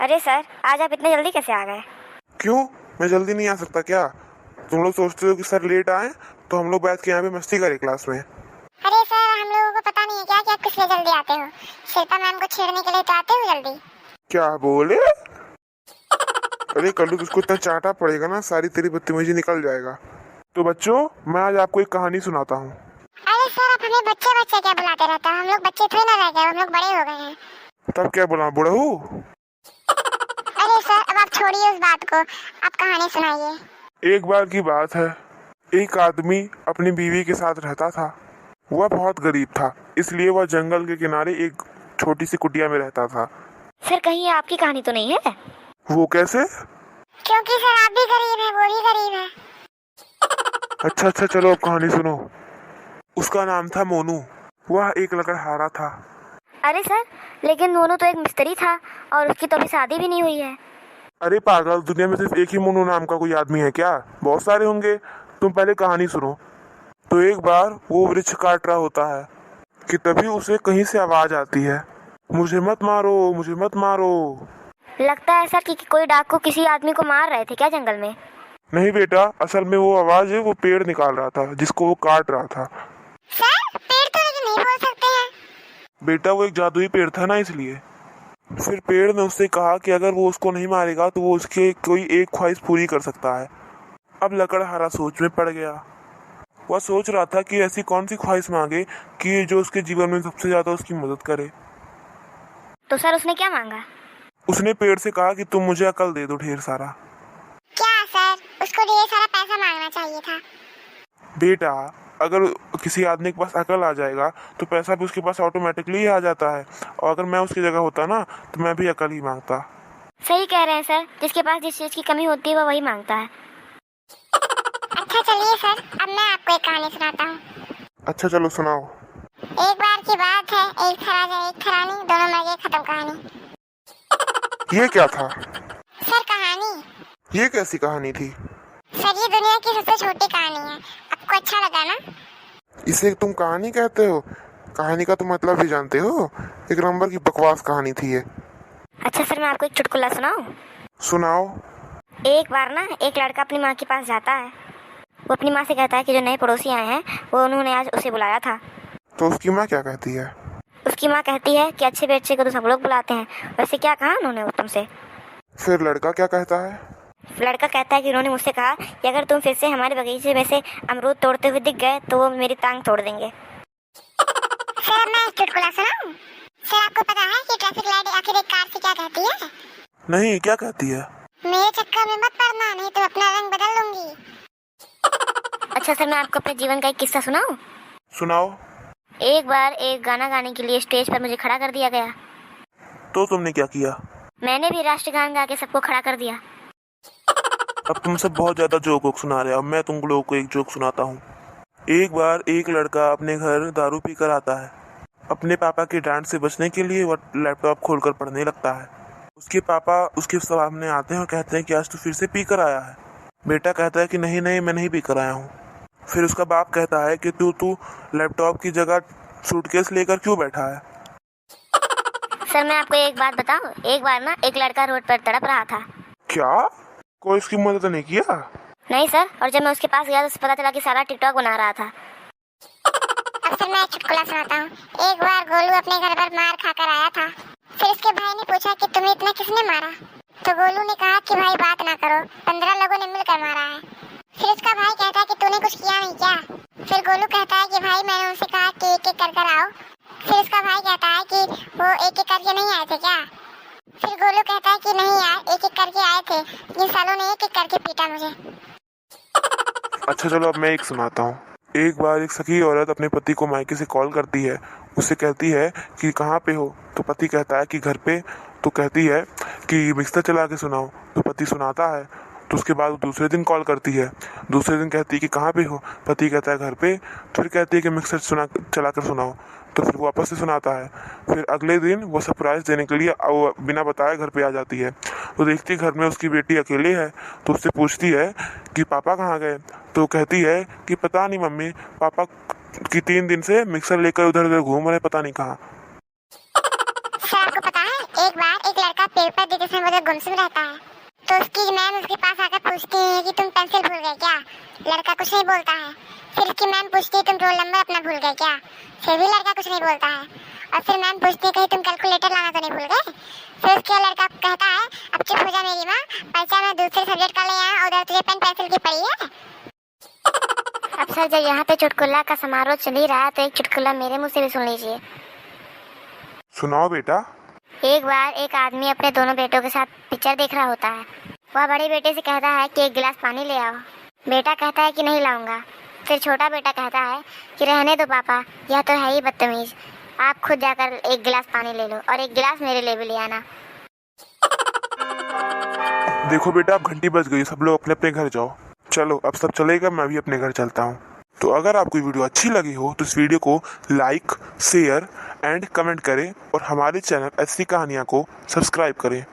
अरे सर, आज आप इतने जल्दी कैसे आ गए? क्यों, मैं जल्दी नहीं आ सकता क्या? तुम लोग सोचते हो कि सर लेट आए तो हम लोग बैठ के यहाँ पे मस्ती करें क्लास में? अरे सर, हम लोगों को पता नहीं है क्या कि आप किस लिए जल्दी आते हो। शिल्पा मैम को छेड़ने के लिए तो आते हो जल्दी। क्या बोले? अरे कल्लू, तुझको इतना चाटा पड़ेगा ना, सारी तेरी बदतमीजी निकल जाएगा। तो बच्चों, मैं आज आपको एक कहानी सुनाता हूँ। अरे सर, आप हमें बच्चे बच्चे क्या बुलाते रहते हो? हम लोग बच्चे थोड़ी ना रह गए, हम लोग बड़े हो गए हैं। तब क्या बोला, बुढ़ऊ? अरे सर, अब आप छोड़िए उस बात को, आप कहानी सुनाइए। एक बार की बात है, एक आदमी अपनी बीवी के साथ रहता था। वह बहुत गरीब था, इसलिए वह जंगल के किनारे एक छोटी सी कुटिया में रहता था। सर, कहीं ये आपकी कहानी तो नहीं है? वो कैसे? क्योंकि सर आप भी गरीब हैं, वो भी गरीब है। अच्छा, चलो अब कहानी सुनो। उसका नाम था मोनू। वह एक लकड़हारा था। अरे सर, लेकिन मोनू तो एक मिस्त्री था और उसकी तो अभी शादी भी नहीं हुई है। अरे पागल, दुनिया में सिर्फ एक ही मोनू नाम का कोई आदमी है क्या? बहुत सारे होंगे। तुम पहले कहानी सुनो। तो एक बार वो वृक्ष काट रहा होता है कि तभी उसे कहीं से आवाज आती है, मुझे मत मारो, मुझे मत मारो। लगता है सर कि कोई डाकू किसी आदमी को मार रहे थे क्या जंगल में? नहीं बेटा, असल में वो आवाज है, वो पेड़ निकाल रहा था जिसको वो काट रहा था। सर, पेड़ तो लेकिन नहीं बोल सकते हैं। बेटा, वो एक जादुई पेड़ था ना, इसलिए। फिर पेड़ ने उससे कहा कि अगर वो उसको नहीं मारेगा तो वो उसके कोई एक ख्वाहिश पूरी कर सकता है। अब लकड़हारा सोच में पड़ गया। वह सोच रहा था कि ऐसी कौन सी ख्वाहिश मांगे कि जो उसके जीवन में सबसे ज्यादा उसकी मदद करे। तो सर, उसने क्या मांगा? उसने पेड़ से कहा कि तुम मुझे अकल दे दो ढेर सारा। क्या सर, उसको ढेर सारा पैसा मांगना चाहिए था। बेटा, अगर किसी आदमी के पास अकल आ जाएगा तो पैसा भी उसके पास ऑटोमेटिकली ही आ जाता है। और अगर मैं उसकी जगह होता ना तो मैं भी अकल ही मांगता। सही कह रहे हैं सर, जिसके पास जिस चीज की कमी होती है वह वही मांगता है। अच्छा चलिए सर, अब मैं आपको एक कहानी सुनाता हूँ। अच्छा चलो सुनाओ। एक बार की बात है, एक था राजा एक था रानी, दोनों मर गए, खत्म कहानी। ये क्या था? सर कहानी। ये कैसी कहानी थी? सर ये दुनिया की सबसे छोटी कहानी है। आपको अच्छा लगा ना? इसे तुम कहानी कहते हो? कहानी का तुम मतलब भी जानते हो? एक नंबर की बकवास कहानी थी ये। अच्छा सर, मैं आपको एक चुटकुला सुनाऊं? सुनाओ। एक बार ना एक लड़का अपनी माँ के पास जाता है। वो अपनी माँ से कहता है कि जो नए पड़ोसी आए हैं वो उन्होंने आज उसे बुलाया था। तो उसकी माँ क्या कहती है? उसकी माँ कहती है कि अच्छे बच्चे को तो सब लोग बुलाते हैं, वैसे क्या कहा उन्होंने वो तुमसे? फिर लड़का क्या कहता है? लड़का कहता है कि उन्होंने मुझसे कहा कि अगर तुम फिर से हमारे बगीचे में से अमरूद तोड़ते हुए दिख गए तो वो मेरी टांग तोड़ देंगे। सर मैं एक चुटकुला सुनाऊं? सर आपको पता है कि ट्रैफिक लाइट आखिर एक कार से क्या कहती है? नहीं, क्या कहती है? मेरे चक्कर में मत पड़ना, नहीं तो अपना रंग बदल लूंगी। अच्छा सर, मैं आपको अपने जीवन का एक किस्सा सुनाऊं? सुनाओ। एक बार एक गाना गाने के लिए स्टेज पर मुझे खड़ा कर दिया गया। तो तुमने क्या किया? मैंने भी राष्ट्रगान गा के सबको खड़ा कर दिया। अब तुम सब बहुत ज्यादा जोक वोक सुना रहे हो। अब मैं तुम लोगों को एक जोक सुनाता हूँ। एक बार एक लड़का अपने घर दारू पी कर आता है। अपने पापा के डांट से बचने के लिए वह लैपटॉप खोलकर पढ़ने लगता है। उसके पापा उसके सामने आते हैं और कहते हैं कि आज तू फिर से पी कर आया है। बेटा कहता है कि नहीं, मैं नहीं पी कर आया हूँ। फिर उसका बाप कहता है कि तू लैपटॉप की जगह सूटकेस लेकर क्यों बैठा है? सर मैं आपको एक बात बताऊं, एक बार ना एक लड़का रोड पर तड़प रहा था। क्या? कोई इसकी मदद नहीं किया? नहीं सर, और जब मैं उसके पास गया तो पता चला कि सारा टिकटॉक बना रहा था। अब सर मैं एक चुटकुला सुनाता हूँ। एक बार गोलू अपने घर पर मार खाकर आया था। फिर उसके भाई ने पूछा कि तुम्हें इतना किसने मारा? तो गोलू ने कहा कि भाई बात ना करो, 15 लोगों ने मिलकर मारा है। फिर उसका भाई कहता है कि तूने कुछ किया नहीं क्या? फिर गोलू कहता है कि भाई मैंने उनसे कहा कि एक एक कर आओ। फिर उसका भाई कहता है कि वो एक एक करके नहीं आए थे क्या? फिर गोलू कहता है कि नहीं यार, एक एक करके आए थे, इन सालों ने एक एक करके पीटा मुझे। अच्छा चलो, अब मैं एक सुनाता हूँ। एक बार एक सखी औरत अपने पति को मायके से कॉल करती है। उससे कहती है कि कहाँ पे हो? तो पति कहता है कि घर पे। तो कहती है कि मिक्सर चला के सुनाओ। तो पति सुनाता है। तो उसके बाद दूसरे दिन कॉल करती है। दूसरे दिन कहती है कि कहाँ पे हो? पति कहता है घर पे। फिर कहती है कि मिक्सर चला कर सुनाओ। तो फिर वापस से सुनाता है। फिर अगले दिन वो सरप्राइज देने के लिए वो बिना बताए घर पे आ जाती है। तो देखती है घर में उसकी बेटी अकेले है। तो उससे पूछती है कि पापा कहाँ गए? तो कहती है कि पता नहीं मम्मी, पापा की 3 दिन से मिक्सर लेकर उधर उधर घूम रहे, पता नहीं कहाँ। सर आपको पता है, एक बार एक लड़का पेड़ पर दिख के समय वो गुमसुम रहता है। तो उसकी मैम उसके पास आकर पूछती है कि तुम पेंसिल भूल गए क्या? लड़का कुछ नहीं बोलता है। फिर उसकी मैम पूछती है तुम रोल नंबर अपना भूल गए क्या? फिर भी लड़का कुछ नहीं बोलता है। और फिर मैम पूछती है कहीं तुम कैलकुलेटर लाना तो नहीं भूल गए? फिर उसके लड़का कहता है अब चुप हो जा मेरी माँ, परीक्षा में दूसरे सब्जेक्ट का ले आया, उधर तुझे पेन पेंसिल की पड़ी है। अब सर जब यहाँ पे चुटकुला का समारोह चल ही रहा है तो एक चुटकुला मेरे मुंह से भी सुन लीजिए। सुनाओ बेटा। एक बार एक आदमी अपने दोनों बेटों के साथ पिक्चर देख रहा होता है। वह बड़े बेटे से कहता है कि एक गिलास पानी ले आओ। बेटा कहता है कि नहीं लाऊंगा। फिर छोटा बेटा कहता है कि रहने दो पापा, यह तो है ही बदतमीज, आप खुद जाकर एक गिलास पानी ले लो और एक गिलास मेरे लिए भी ले आना। देखो बेटा, अब घंटी बज गई, सब लोग अपने अपने घर जाओ। चलो अब सब चलेगा, मैं भी अपने घर चलता हूँ। तो अगर आपको वीडियो अच्छी लगी हो तो इस वीडियो को लाइक, शेयर एंड कमेंट करें और हमारे चैनल ऐसी कहानियाँ को सब्सक्राइब करें।